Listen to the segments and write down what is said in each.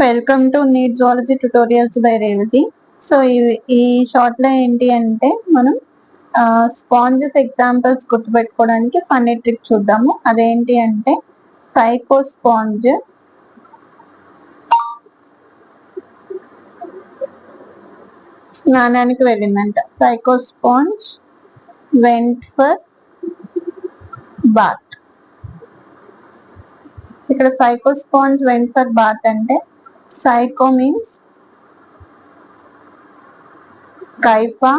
Welcome to NEET zoology tutorials by Revathi. So ఈ short లో ఏంటి అంటే మనం స్పాంజెస్ ఎగ్జాంపుల్స్ గుర్తుపెట్టుకోవడానికి ఫన్నీ ట్రిక్ చూద్దాము. అదేంటి అంటే సైకో స్పాంజ్ స్నానానికి వెళ్ళిందంట. Psycho sponge went for bath. ఇక్కడ psycho sponge went for bath అంటే psycho means Skyfa,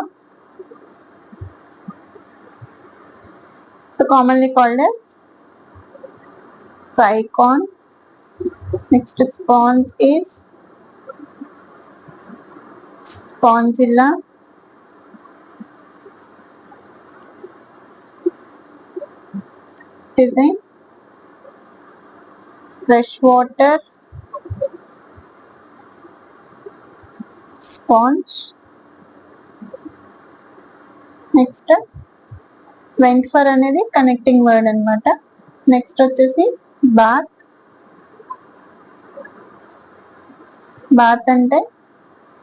so commonly called as Cycon. Next sponge is Spongilla. Is a freshwater sponge. Next went for అనేది connecting word అనమాట. Next వచ్చేసి bath. Bath అంటే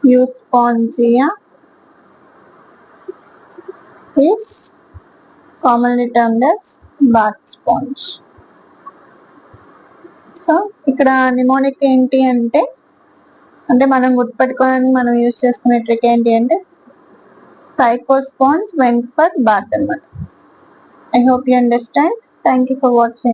యూస్పాంజియా is commonly termed as bath sponge. So ఇక్కడ mnemonic ఏంటి అంటే మనం గుర్తుపెట్టుకోవడానికి మనం use చేసుకునే ట్రిక్ ఏంటి అంటే Psycho sponge went for bath. I hope you understand. Thank you for watching.